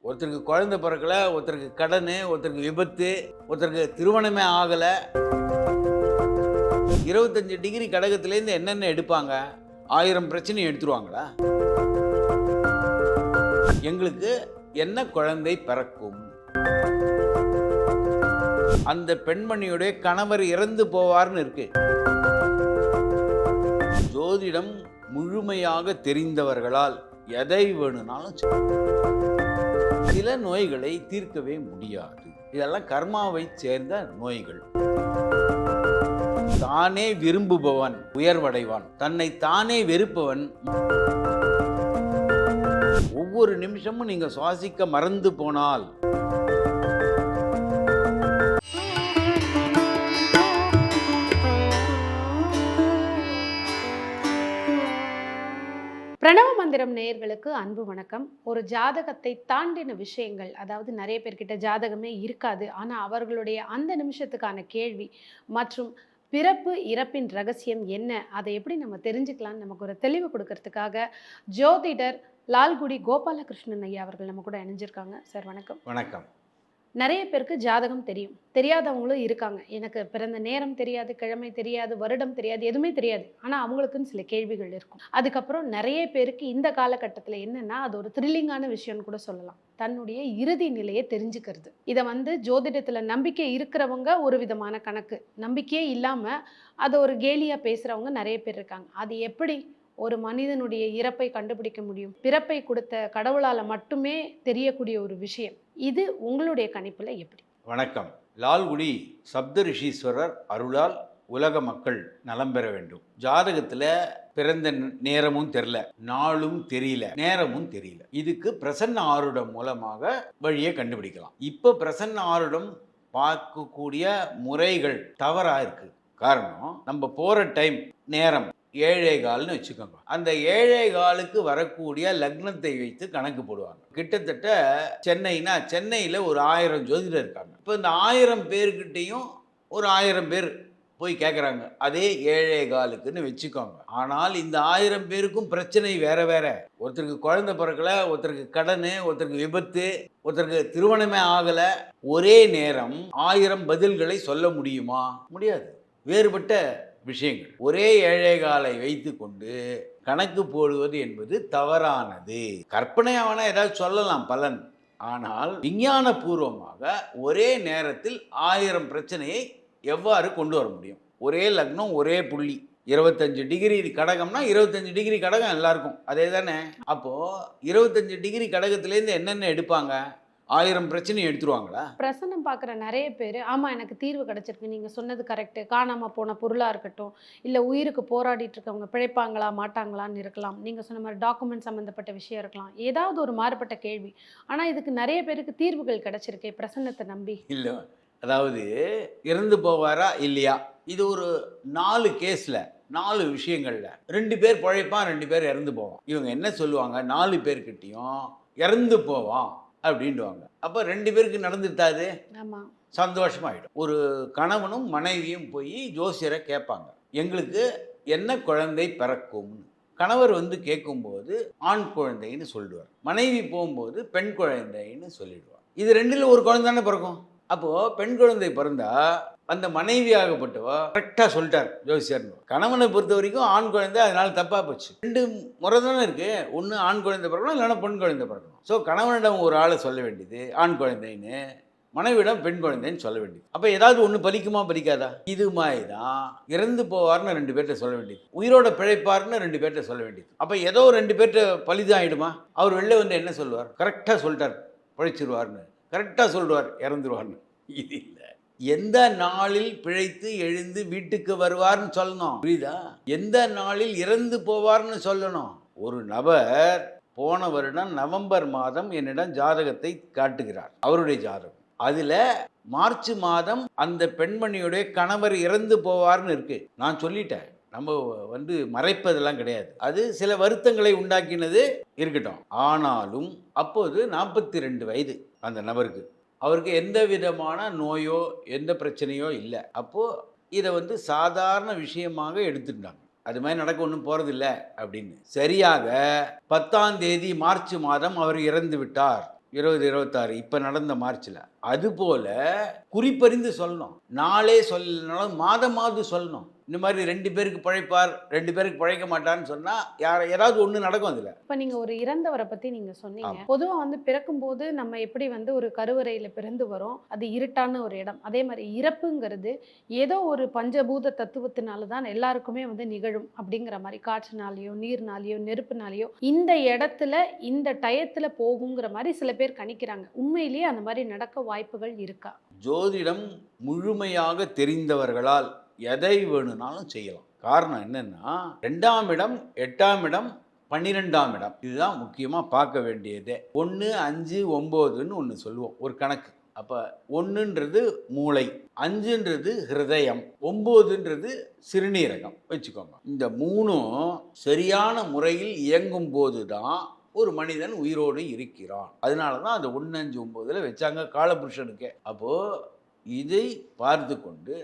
ஒருத்தருக்கு குழந்தை பிறக்கல, ஒருத்தருக்கு கடன், ஒருத்தருக்கு விபத்து, ஒருத்தருக்கு திருமணமே ஆகலை. 25 டிகிரி கடகத்திலேருந்து என்னென்ன எடுப்பாங்க? 1000 பிரச்சனையும் எடுத்துருவாங்களா? எங்களுக்கு என்ன குழந்தை பிறக்கும்? அந்த பெண்மணியுடைய கணவர் இறந்து போவார்னு இருக்கு. ஜோதிடம் முழுமையாக தெரிந்தவர்களால் எதை வேணும்னாலும் சில நோய்களை தீர்க்கவே முடியாது. இதெல்லாம் கர்மாவை சேர்ந்த நோய்கள். தானே விரும்புபவன் உயர்வடைவான், தன்னை தானே வெறுப்பவன். ஒவ்வொரு நிமிஷமும் நீங்க சுவாசிக்க மறந்து போனால் பிரணவ மந்திரம் நேயர்களுக்கு அன்பு வணக்கம். ஒரு ஜாதகத்தை தாண்டின விஷயங்கள், அதாவது நிறைய பேர்கிட்ட ஜாதகமே இருக்காது, ஆனால் அவர்களுடைய அந்த நிமிஷத்துக்கான கேள்வி மற்றும் பிறப்பு இறப்பின் ரகசியம் என்ன, அதை எப்படி நம்ம தெரிஞ்சுக்கலாம்னு நமக்கு ஒரு தெளிவு கொடுக்கறதுக்காக ஜோதிடர் லால்குடி கோபாலகிருஷ்ணன் ஐயா அவர்கள் நம்ம கூட இணைஞ்சிருக்காங்க. சார் வணக்கம். வணக்கம். நிறைய பேருக்கு ஜாதகம் தெரியும், தெரியாதவங்களும் இருக்காங்க. எனக்கு பிறந்த நேரம் தெரியாது, கிழமை தெரியாது, வருடம் தெரியாது, எதுவுமே தெரியாது. ஆனால் அவங்களுக்குன்னு சில கேள்விகள் இருக்கும். அதுக்கப்புறம் நிறைய பேருக்கு இந்த காலகட்டத்தில் என்னன்னா, அது ஒரு த்ரில்லிங்கான விஷயம்னு கூட சொல்லலாம், தன்னுடைய இறுதி நிலையை தெரிஞ்சுக்கிறது. இதை ஜோதிடத்தில் நம்பிக்கை இருக்கிறவங்க ஒரு விதமான கணக்கு, நம்பிக்கையே இல்லாமல் அதை ஒரு கேலியாக பேசுகிறவங்க நிறைய பேர் இருக்காங்க. அது எப்படி ஒரு மனிதனுடைய இறப்பை கண்டுபிடிக்க முடியும்? பிறப்பை கொடுத்த கடவுளால் மட்டுமே தெரியக்கூடிய ஒரு விஷயம் இது. உங்களுடைய கணிப்பில் எப்படி? வணக்கம். லால்குடி சப்தரிஷீஸ்வரர் அருளால் உலக மக்கள் நலம் பெற வேண்டும். ஜாதகத்தில் பிறந்த நேரமும் தெரியல, நாளும் தெரியல, நேரமும் தெரியல. இதுக்கு பிரசன்ன ஆருடம் மூலமாக வழியை கண்டுபிடிக்கலாம். இப்போ பிரசன்ன ஆருடம் பார்க்கக்கூடிய முறைகள் தவறாக இருக்கு. காரணம், நம்ம போகிற டைம் நேரம் 7:15 வச்சுக்கோங்க. அந்த 7:15 வரக்கூடிய லக்னத்தை வைத்து கணக்கு போடுவாங்க. கிட்டத்தட்ட சென்னைனா சென்னையில் ஒரு 1000 ஜோதிடர் இருக்காங்க. இப்போ இந்த 1000 பேர்கிட்டையும் ஒரு 1000 பேர் போய் கேட்குறாங்க, அதே 7:15ன்னு வச்சுக்கோங்க. ஆனால் இந்த 1000 பேருக்கும் பிரச்சனை வேற வேற. ஒருத்தருக்கு குழந்தை பிறக்கல, ஒருத்தருக்கு கடன், ஒருத்தருக்கு விபத்து, ஒருத்தருக்கு திருமணமே ஆகலை. ஒரே நேரம் 1000 பதில்களை சொல்ல முடியுமா? முடியாது. வேறுபட்ட விஷயங்கள். ஒரே 7:15 வைத்து கொண்டு கணக்கு போடுவது என்பது தவறானது. கற்பனையாவனா ஏதாவது சொல்லலாம் பலன், ஆனால் விஞ்ஞான பூர்வமாக ஒரே நேரத்தில் 1000 பிரச்சனையை எவ்வாறு கொண்டு வர முடியும்? ஒரே லக்னம், ஒரே புள்ளி. 25 டிகிரி கடகம்னா 25 டிகிரி கடகம் எல்லாருக்கும் அதே தானே. அப்போது 25 டிகிரி கடகத்திலேருந்து என்னென்ன எடுப்பாங்க? 1000 பிரச்சனையும் எடுத்துருவாங்களா? பிரசன்னம் பார்க்குற நிறைய பேர், ஆமாம் எனக்கு தீர்வு கிடச்சிருக்கு, நீங்கள் சொன்னது கரெக்டு, காணாமல் போன பொருளாக இருக்கட்டும், இல்லை உயிருக்கு போராடிட்டு இருக்கவங்க பிழைப்பாங்களா மாட்டாங்களான்னு இருக்கலாம், நீங்கள் சொன்ன மாதிரி டாக்குமெண்ட் சம்மந்தப்பட்ட விஷயம் இருக்கலாம், ஏதாவது ஒரு மாறுபட்ட கேள்வி. ஆனால் இதுக்கு நிறைய பேருக்கு தீர்வுகள் கிடச்சிருக்கே பிரசன்னத்தை நம்பி. இல்லை, அதாவது இறந்து போவாரா இல்லையா, இது ஒரு 4 கேஸில் 4 விஷயங்களில் 2 பேர் பிழைப்பான், 2 பேர் இறந்து போவான். இவங்க என்ன சொல்லுவாங்க? 4 பேர்கிட்டையும் இறந்து போவான் அப்படின்வாங்க. அப்போ 2 பேருக்கு நடந்துட்டாது, ஆமாம், சந்தோஷமாயிடும். ஒரு கணவனும் மனைவியும் போய் ஜோசியரை கேட்பாங்க, எங்களுக்கு என்ன குழந்தை பிறக்கும்னு. கணவர் கேட்கும்போது ஆண் குழந்தைன்னு சொல்லிடுவார், மனைவி போகும்போது பெண் குழந்தைன்னு சொல்லிடுவார். இது 2ல் ஒரு குழந்தை தானே பிறக்கும். அப்போது பெண் குழந்தை பிறந்தா அந்த மனைவி ஆகப்பட்டவா கரெக்டாக சொல்லிட்டார் ஜோசியர். கணவனை பொறுத்த வரைக்கும் ஆண் குழந்தை, அதனால தப்பாக போச்சு. 2 முறை தானே இருக்குது, ஒன்று ஆண் குழந்தை பிறக்கணும், இல்லைன்னா பெண் குழந்தை பிறக்கணும். ஸோ கணவனிடம் ஒரு ஆளை சொல்ல வேண்டியது ஆண் குழந்தைன்னு, மனைவியிடம் பெண் குழந்தைன்னு சொல்ல வேண்டியது. அப்போ ஏதாவது ஒன்று பலிக்குமா பலிக்காதா? இது மாதிரி தான் இறந்து போவார்னு 2 பேர்கிட்ட சொல்ல வேண்டியது, உயிரோட பிழைப்பார்னு 2 பேர்கிட்ட சொல்ல வேண்டியது. அப்போ ஏதோ 2 பேர்கிட்ட பலிதான் ஆகிடுமா? அவர் வெளில என்ன சொல்லுவார்? கரெக்டாக சொல்லிட்டார் பிழைச்சிருவார்னு, கரெக்டாக சொல்லுவார் இறந்துருவார்னு. இது இல்லை. எந்த நாளில் பிழைத்து எழுந்து வீட்டுக்கு வருவார்னு சொல்லணும், புரியுதா? எந்த நாளில் இறந்து போவார்னு சொல்லணும். ஒரு நபர் போன வருடம் நவம்பர் மாதம் என்னிடம் ஜாதகத்தை காட்டுகிறார், அவருடைய ஜாதகம். அதில் மார்ச் மாதம் அந்த பெண்மணியுடைய கணவர் இறந்து போவார்னு இருக்கு. நான் சொல்லிட்டேன், நம்ம மறைப்பதெல்லாம் கிடையாது. அது சில வருத்தங்களை உண்டாக்கினது இருக்கட்டும். ஆனாலும் அப்போது 42 வயது அந்த நபருக்கு. அவருக்கு எந்த விதமான நோயோ எந்த பிரச்சனையோ இல்லை. அப்போது இதை சாதாரண விஷயமாக எடுத்துட்டாங்க. அது மாதிரி நடக்க ஒன்றும் போகிறதில்ல அப்படின்னு. சரியாக 10ஆம் தேதி மார்ச் மாதம் அவர் இறந்து விட்டார். 20, 26 இப்போ நடந்த மார்ச்சில். அதுபோல் குறிப்பறிந்து சொல்லணும். நாளே சொல்லனாலும் மாதமாவது சொல்லணும். இந்த மாதிரி 2 பேருக்கு பழைப்பார், 2 பேருக்கு பழைக்க மாட்டார்னு சொன்னால் ஏதாவது ஒன்று நடக்கும் அதில். இப்போ நீங்கள் ஒரு இறந்தவரை பற்றி நீங்கள் சொன்னீங்க. பொதுவாக வந்து பிறக்கும்போது நம்ம எப்படி வந்து ஒரு கருவறையில் பிறந்து வரோம், அது இருட்டான ஒரு இடம். அதே மாதிரி இறப்புங்கிறது ஏதோ ஒரு பஞ்சபூத தத்துவத்தினால தான் எல்லாருக்குமே வந்து நிகழும் அப்படிங்கிற மாதிரி, காற்றுனாலேயோ நீர்னாலேயோ நெருப்புனாலேயோ இந்த இடத்துல இந்த டயத்தில் போகுங்கிற மாதிரி சில பேர் கணிக்கிறாங்க. உண்மையிலேயே அந்த மாதிரி நடக்க வாய்ப்புகள் இருக்கா? ஜோதிடம் முழுமையாக தெரிந்தவர்களால் எதை வேணும்னாலும் செய்யலாம். காரணம் என்னன்னா, 2ஆம் இடம், 8ஆம் இடம், 12ஆம் இடம், இதுதான் முக்கியமாக பார்க்க வேண்டியதே. 1, 5, 9ன்னு ஒன்று சொல்லுவோம், ஒரு கணக்கு. அப்போ 1ன்றது மூளை, 5ன்றது ஹிருதயம், 9ன்றது சிறுநீரகம் வச்சுக்கோங்க. இந்த 3ம் சரியான முறையில் இயங்கும் போது தான் ஒரு மனிதன் உயிரோடு இருக்கிறான். அதனால தான் அந்த 1, 5, 9ல் வச்சாங்க காலபுருஷனுக்கே. அப்போது இதை பார்த்து கொண்டு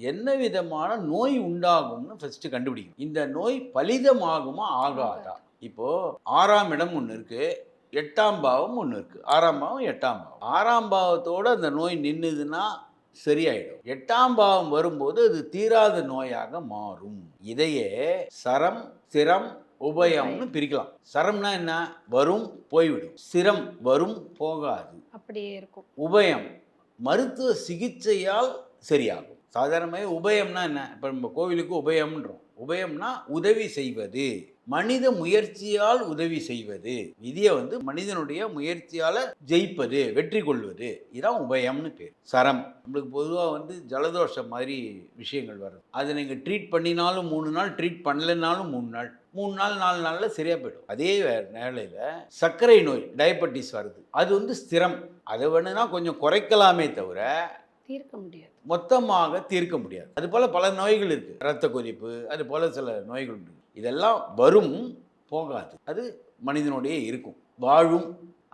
என்ன விதமான நோய் உண்டாகும்னு ஃபஸ்ட்டு கண்டுபிடிக்கணும். இந்த நோய் பலிதமாகுமா ஆகாதா? இப்போது 6ஆம் இடம் ஒன்று இருக்குது, 8ஆம் பாவம் ஒன்று இருக்குது. 6ஆம் பாவம், 8ஆம் பாவம். 6ஆம் பாவத்தோடு அந்த நோய் நின்றுதுன்னா சரியாயிடும். 8ஆம் பாவம் வரும்போது அது தீராத நோயாக மாறும். இதையே சரம், ஸ்திரம், உபயம்னு பிரிக்கலாம். சரம்னா என்ன? வரும் போய்விடும். ஸ்திரம் வரும் போகாது, அப்படியே இருக்கும். உபயம் மருத்துவ சிகிச்சையால் சரியாகும். சாதாரணமாக உபயம்னா என்ன? இப்போ நம்ம கோவிலுக்கு உபயம்ன்றோம். உபயம்னா உதவி செய்வது, மனித முயற்சியால் உதவி செய்வது. விதியை வந்து மனிதனுடைய முயற்சியால் ஜெயிப்பது, வெற்றி கொள்வது, இதுதான் உபயம்னு பேர். சரம் நம்மளுக்கு பொதுவாக வந்து ஜலதோஷம் மாதிரி விஷயங்கள் வருது. அதை நீங்கள் ட்ரீட் பண்ணினாலும் 3 நாள், ட்ரீட் பண்ணலைனாலும் 3 நாள், 3 நாள் 4 நாளில் சரியாக போயிடும். அதே வேளையில் சர்க்கரை நோய், டயபெட்டிஸ் வருது, அது வந்து ஸ்திரம். அதை வேணும்னா கொஞ்சம் குறைக்கலாமே தவிர தீர்க்க முடியாது, மொத்தமாக தீர்க்க முடியாது. அது போல் பல நோய்கள் இருக்குது, இரத்த கொதிப்பு, அது போல் சில நோய்கள் இருக்குது. இதெல்லாம் வரும் போகாது, அது மனிதனுடைய இருக்கும், வாழும்.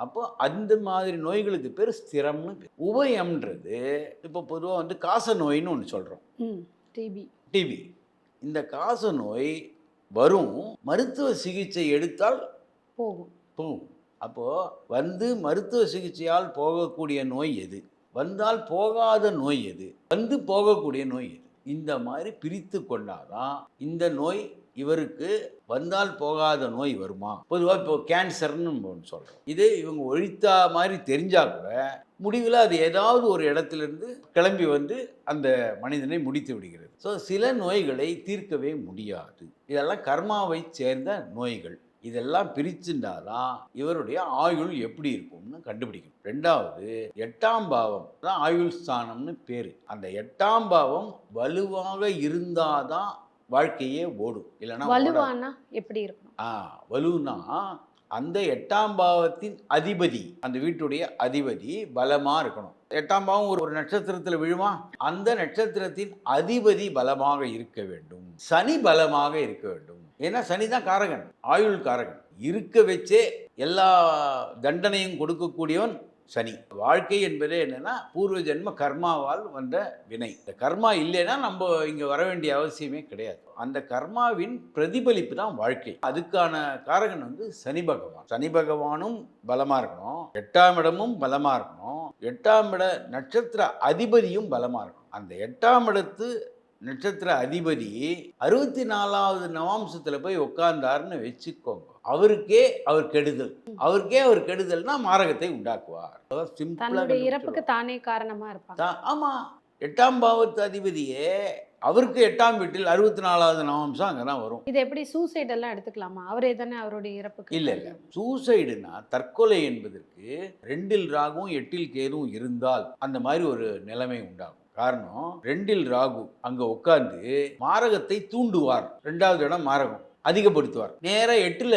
அப்போ அந்த மாதிரி நோய்களுக்கு பேர் ஸ்திரம்னு பேர். உபயம்ன்றது இப்போ பொதுவாக வந்து காச நோயின்னு ஒன்று சொல்கிறோம், டிபி. இந்த காச நோய் வரும், மருத்துவ சிகிச்சை எடுத்தால் போகும். அப்போது வந்து மருத்துவ சிகிச்சையால் போகக்கூடிய நோய் எது, வந்தால் போகாத நோய் எது, வந்து போகக்கூடிய நோய் எது, இந்த மாதிரி பிரித்து கொண்டாதான் இந்த நோய் இவருக்கு வந்தால் போகாத நோய் வருமா. பொதுவாக இப்போ கேன்சர்னு ஒன்று சொல்கிறோம், இது இவங்க ஒழித்தா மாதிரி தெரிஞ்சால் கூட முடிவில் அது ஏதாவது ஒரு இடத்துலேருந்து கிளம்பி வந்து அந்த மனிதனை முடித்து விடுகிறது. ஸோ சில நோய்களை தீர்க்கவே முடியாது. இதெல்லாம் கர்மாவை சேர்ந்த நோய்கள். இதெல்லாம் பிரிச்சுட்டாதான் இவருடைய ஆயுள் எப்படி இருக்கும்னு கண்டுபிடிக்கும். 2வது 8ஆம் பாவம் தான் ஆயுள் ஸ்தானம்னு பேர். அந்த 8ஆம் பாவம் வலுவாக இருந்தாதான் வாழ்க்கையே ஓடும், இல்லைன்னா வலுவானா எப்படி இருக்கணும்? வலுன்னா அந்த 8ஆம் பாவத்தின் அதிபதி, அந்த வீட்டுடைய அதிபதி பலமாக இருக்கணும். 8ஆம் பாவம் ஒரு நட்சத்திரத்தில் விழுமா, அந்த நட்சத்திரத்தின் அதிபதி பலமாக இருக்க வேண்டும். சனி பலமாக இருக்க வேண்டும். ஏன்னா சனி தான் காரகன், ஆயுள் காரகன். இருக்க வச்சே எல்லா தண்டனையும் கொடுக்கக்கூடியவன் சனி. வாழ்க்கை என்பதே என்னன்னா பூர்வ ஜென்ம கர்மாவால் வந்த வினை. இந்த கர்மா இல்லைன்னா நம்ம இங்கே வர வேண்டிய அவசியமே கிடையாது. அந்த கர்மாவின் பிரதிபலிப்பு தான் வாழ்க்கை. அதுக்கான காரகன் வந்து சனி பகவான். சனி பகவானும் பலமாக இருக்கணும், 8ஆம் இடமும் பலமாக இருக்கணும், 8ஆம் இட நட்சத்திர அதிபதியும் பலமாக இருக்கணும். அந்த 8ஆம் இடத்து நட்சத்திர அதிபதி 64வது நவாம்சத்தில் போய் உட்கார்ந்தாருன்னு வச்சுக்கோங்க, அவருக்கே அவர் கெடுதல்னா மாரகத்தை உண்டாக்குவார். தன்னுடைய இறப்புக்கு தானே காரணமா இருப்பாங்க. ஆமா, 8ஆம் பாவத்து அதிபதியே அவருக்கு 8ஆம் வீட்டில் 64வது நவாம்சம் அங்கே தான் வரும். இது எப்படி சூசைட் எல்லாம் எடுத்துக்கலாமா? அவரே தானே அவருடைய இறப்புக்கு? இல்லை, சூசைடுனா தற்கொலை என்பதற்கு 2ல் ராகுவும் 8ல் கேதுவும் இருந்தால் அந்த மாதிரி ஒரு நிலைமை உண்டாகும். காரணம் 2ல் ராகு அங்கே உட்கார்ந்து மாரகத்தை தூண்டுவார், 2வது இடம் மாரகம் அதிகப்படுத்துவார். நேராக 8ல்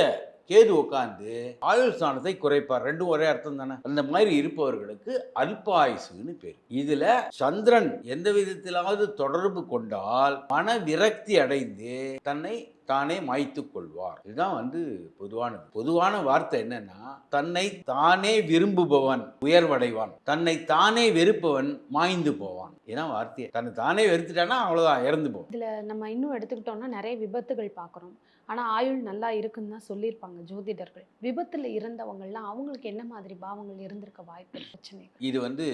கேது உட்காந்து ஆயுள் ஸ்தானத்தை குறைப்பார். 2ம் ஒரே அர்த்தம் தானே. அந்த மாதிரி இருப்பவர்களுக்கு அல்பாயுசுன்னு பேர். இதுல சந்திரன் எந்த விதத்திலாவது தொடர்பு கொண்டால் மன விரக்தி அடைந்து தன்னை தானே மாய்த்துக் கொள்வார். இதுதான் வந்து பொதுவானது. பொதுவான வார்த்தை என்னன்னா, தன்னை தானே விரும்புபவன் உயர்வடைவான், தன்னை தானே வெறுப்பவன் மாய்ந்து போவான். இதுதான் வார்த்தையே. தன்னை தானே வெறுத்துட்டானா அவ்வளவுதான், இறந்து போவான். இதுல நம்ம இன்னும் எடுத்துக்கிட்டோம்னா நிறைய விபத்துகள் பார்க்குறோம். ஆனா ஆயுள் நல்லா இருக்குன்னு தான் சொல்லியிருப்பாங்க ஜோதிடர்கள். விபத்துல இறந்தவங்கலாம் அவங்களுக்கு என்ன மாதிரி பாவங்கள் இருந்திருக்க வாய்ப்பு இருக்கு? பிரச்சனை இது வந்து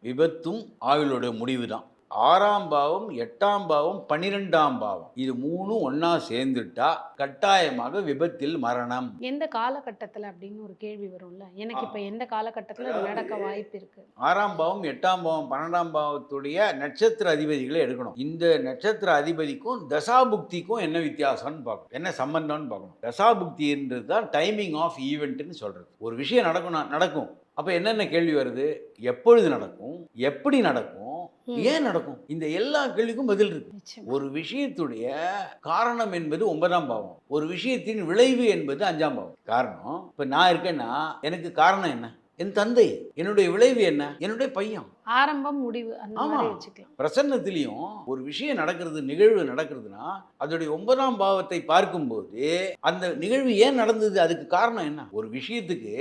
விபத்தும் ஆயுளோட முடிவு தான். 6ஆம் பாவம், 8ஆம் பாவம், 12ஆம் பாவம் இது 3ம் ஒண்ணா சேர்ந்துட்டா கட்டாயமாக விபத்தில் மரணம். எந்த காலகட்டத்துல அப்படின்னு ஒரு கேள்வி வரும்ல. எனக்கு இப்ப எந்த காலகட்டத்துல அது நடக்க வாய்ப்பு இருக்கு? 6ஆம் பாவம், 8ஆம் பாவம், 12ஆம் பாவத்துடைய நட்சத்திர அதிபதிகளை எடுக்கணும். இந்த நட்சத்திர அதிபதிக்கும் தசாபுக்திக்கும் என்ன வித்தியாசம்னு பார்க்கணும், என்ன சம்பந்தம்னு பார்க்கணும். தசாபுக்தின்றது தான் டைமிங் ஆஃப் ஈவெண்ட்னு சொல்றது. ஒரு விஷயம் நடக்கும். அப்ப என்னென்ன கேள்வி வருது? எப்பொழுது நடக்கும், எப்படி நடக்கும், ஏன் நடக்கும்? இந்த எல்லா கேள்விக்கும் பதில் இருக்கு. நிச்சயமா. ஒரு விஷயத்துடைய காரணம் என்பது 9ஆம் பாவம், ஒரு விஷயத்தின் விளைவு என்பது 5ஆம் பாவம். காரணம், இப்ப நான் இருக்கேன்னா எனக்கு காரணம் என்ன? என் தந்தை. என்னுடைய விளைவு என்ன? என்னுடைய பையன். ஆரம்பம் முடிவு அந்த ஆமா. மாதிரி வச்சுக்கலாம். பிரசன்னத்திலையும் ஒரு விஷயம் நடக்கிறது, நிகழ்வு நடக்கிறதுனா அதோடைய 9ஆம் பாவத்தை பார்க்கும்போது அந்த நிகழ்வு ஏன் நடந்தது, அதுக்கு காரணம் என்ன? ஒரு விஷயத்துக்கு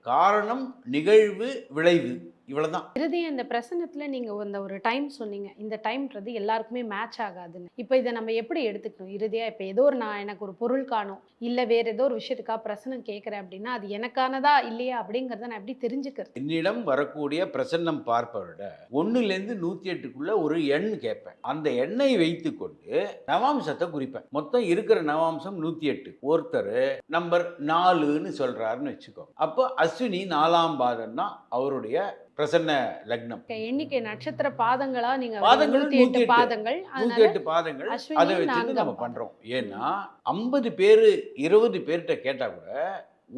காரணம், நிகழ்வு, விளைவு, இவ்வளவுதான். இறுதியா இந்த பிரசன்னத்துல நீங்க அந்த ஒரு டைம் சொன்னீங்க. இந்த டைம்ன்றது எல்லாருக்குமே மேட்ச் ஆகாதுன்னு. இப்போ இதை நம்ம எப்படி எடுத்துக்கணும்? இறுதியா இப்போ ஏதோ ஒரு எனக்கு ஒரு பொருள் காணும், இல்ல வேற ஏதோ ஒரு விஷயத்துக்காக பிரசன்னம் கேட்கிறேன் அப்படின்னா அது எனக்கானதா இல்லையா அப்படிங்கறத நான் எப்படி தெரிஞ்சுக்கிறது? என்னிடம் வரக்கூடிய பிரசன்னம் பார்ப்பவரிட 1லேருந்து 108க்குள்ள ஒரு எண் கேட்பேன். அந்த எண்ணை வைத்துக்கொண்டு நவாம்சத்தை குறிப்பேன். மொத்தம் இருக்கிற நவாம்சம் 108. ஒருத்தர் நம்பர் 4ன்னு சொல்றாருன்னு வச்சுக்கோ. அப்போ அஸ்வினி 4ஆம் பாதம் தான் அவருடைய பிரசன்ன லக்னம். எண்ணிக்கை நட்சத்திர பாதங்களா நீங்க பாதங்கள் 108 பாதங்கள். 108 பாதங்கள். அஸ்வினி அதை வச்சுட்டு 4ஆம் நம்ம பாதம். பண்றோம். ஏன்னா 50 பேர் 20 பேர்கிட்ட கேட்டா கூட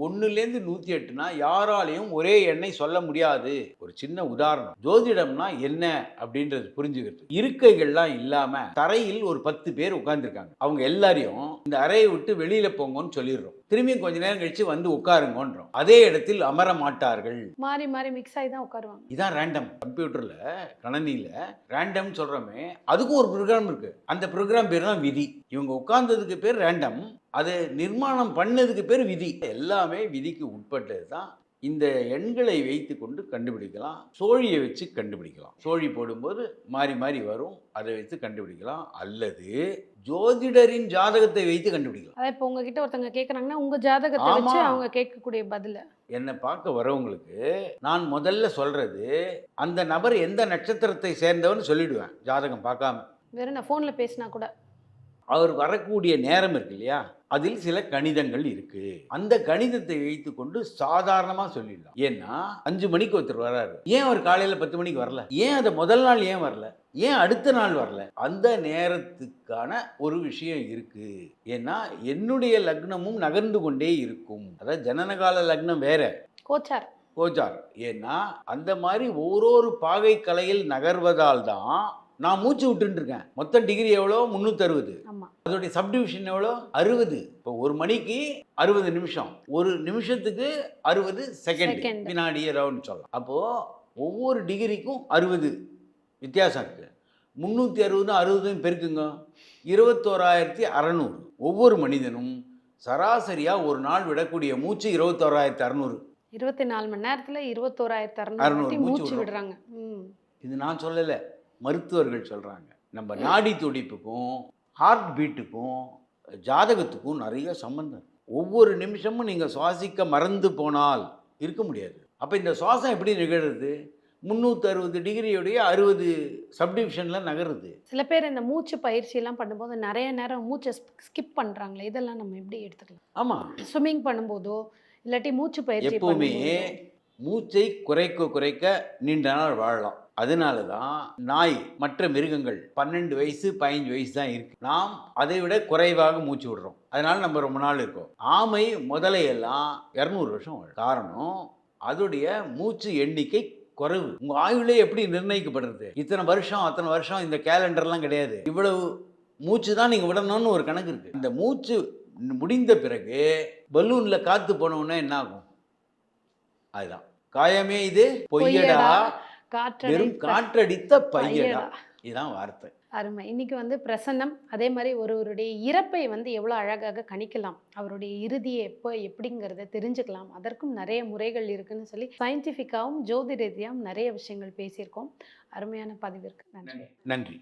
1லேருந்து 108னா யாராலையும் ஒரே எண்ணை சொல்ல முடியாது. ஒரு சின்ன உதாரணம், ஜோதிடம்னா என்ன அப்படின்றது புரிஞ்சுக்கிறது. இருக்கைகள்லாம் இல்லாம தரையில் ஒரு 10 பேர் உட்கார்ந்துருக்காங்க. அவங்க எல்லாரையும் இந்த அறையை விட்டு வெளியில போங்கன்னு சொல்லிடுறோம். திரும்பியும் கொஞ்ச நேரம் கழிச்சு வந்து உட்காருங்கன்றோம். அதே இடத்தில் அமர மாட்டார்கள். மாறி மாறி மிக்ஸ் ஆகி தான் உட்காருவாங்க. இதான் ரேண்டம். கம்ப்யூட்டர்ல, கணனியில ரேண்டம் சொல்றோமே, அதுக்கும் ஒரு ப்ரோக்ராம் இருக்கு. அந்த ப்ரோக்ராம் பேர் தான் விதி. இவங்க உட்கார்ந்ததுக்கு பேர் ரேண்டம், அது நிர்மாணம் பண்ணதுக்கு பேர் விதி. எல்லாமே விதிக்கு உட்பட்டது தான். இந்த எண்களை வைத்து கொண்டு கண்டுபிடிக்கலாம். சோழியை வச்சு கண்டுபிடிக்கலாம். சோழி போடும்போது மாறி மாறி வரும், அதை வைத்து கண்டுபிடிக்கலாம். அல்லது ஜோதிடரின் ஜாதகத்தை வைத்து கண்டுபிடிக்கலாம். அதான் இப்போ உங்ககிட்ட ஒருத்தங்க கேட்குறாங்கன்னா உங்க ஜாதகத்தை ஆமா. வச்சு அவங்க கேட்கக்கூடிய பதில என்னை பார்க்க வரவங்களுக்கு நான் முதல்ல சொல்றது, அந்த நபர் எந்த நட்சத்திரத்தை சேர்ந்தவன்னு சொல்லிடுவேன் ஜாதகம் பார்க்காம. வெறும் நான் ஃபோனில் பேசினா கூட அவர் வரக்கூடிய நேரம் இருக்கு இல்லையா, அதில் சில கணிதங்கள் இருக்கு. அந்த கணிதத்தை வைத்துக்கொண்டு சாதாரணமா சொல்லிடலாம். ஏன்னா 5 மணிக்கு ஒருத்தர் வராரு, ஏன் அவர் காலையில 10 மணிக்கு வரல, ஏன் அதை முதல் நாள் ஏன் வரல, ஏன் அடுத்த நாள் வரல, அந்த நேரத்துக்கான ஒரு விஷயம் இருக்கு. ஏன்னா என்னுடைய லக்னமும் நகர்ந்து கொண்டே இருக்கும். அதாவது ஜனனகால லக்னம் வேற, கோச்சார் கோச்சார். ஏன்னா அந்த மாதிரி ஓரொரு பாகை கலையில் நகர்வதால் தான் நான் மூச்சு விட்டுட்டு இருக்கேன். மொத்தம் டிகிரி எவ்வளோ? 360. ஆமா. அதோடைய சப்டிவிஷன் எவ்வளோ? 60. இப்போ ஒரு மணிக்கு 60 நிமிஷம், ஒரு நிமிஷத்துக்கு 60 செகண்ட், வினாடி ரவுண்ட் சொல்லலாம். அப்போ ஒவ்வொரு டிகிரிக்கும் 60 வித்தியாசம் இருக்கு. 360 60 பெருக்குங்க, 21,600. ஒவ்வொரு மனிதனும் சராசரியா ஒரு நாள் விடக்கூடிய மூச்சு 21,600. 24 மணி நேரத்துல 21,600 மூச்சு விடுறாங்க. இது நான் சொல்லலை, மருத்துவர்கள் சொல்றாங்க. நம்ம நாடி துடிப்புக்கும் ஹார்ட் பீட்டுக்கும் ஜாதகத்துக்கும் நிறைய சம்பந்தம். ஒவ்வொரு நிமிஷமும் நீங்கள் சுவாசிக்க மறந்து போனால் இருக்க முடியாது. அப்போ இந்த சுவாசம் எப்படி நிகழ்றது? 360 டிகிரியுடைய 60 சப்டிவிஷனில் நகருது. சில பேர் இந்த மூச்சு பயிற்சி எல்லாம் பண்ணும்போது நிறைய நேரம் மூச்சை ஸ்கிப் பண்றாங்களே, இதெல்லாம் நம்ம எப்படி எடுத்துக்கலாம்? ஆமாம், ஸ்விம்மிங் பண்ணும்போதோ இல்லாட்டி மூச்சு பயிற்சி எப்போவுமே பண்ணும்போதோ மூச்சை குறைக்க நீண்ட நாள் வாழலாம். அதனால தான் நாய், மற்ற மிருகங்கள் 12 வயசு 15 வயசு தான் இருக்கு. நாம் அதை விட குறைவாக மூச்சு விடுறோம். அதனால நம்ம ரொம்ப நாள் இருக்கோம். ஆமை முதலையெல்லாம் 200 வருஷம் வாழும். காரணம், அதோடைய மூச்சு எண்ணிக்கை குறைவு. உங்க ஆயுளே எப்படி நிர்ணயிக்கப்படுறது? இத்தனை வருஷம் அத்தனை வருஷம் இந்த கேலண்டர்லாம் கிடையாது. இவ்வளவு மூச்சு தான் நீங்க விடணும்னு ஒரு கணக்கு இருக்கு. இந்த மூச்சு முடிந்த பிறகு பலூன்ல காத்து போனோம்னா என்ன ஆகும்? அதுதான் காயமே இது பொய்யடா, வெறும் காற்றடித்த பையடா. இதுதான் வார்த்தை. அருமை. இன்னைக்கு வந்து பிரசன்னம், அதே மாரி ஒருவருடைய இறப்பை வந்து எவ்வளோ அழகாக கணிக்கலாம். அவருடைய இறுதிய எப்போ எப்படிங்கிறத தெரிஞ்சுக்கலாம். அதற்கும் நெறைய முறைகள் இருக்குன்னு சொல்லி சயின்டிஃபிக்காவும், ஜோதிட ரீதியாவும் நெறைய விஷயங்கள் பேசியிருக்கோம். அருமையான பதிவிற்கு நன்றி. நன்றி.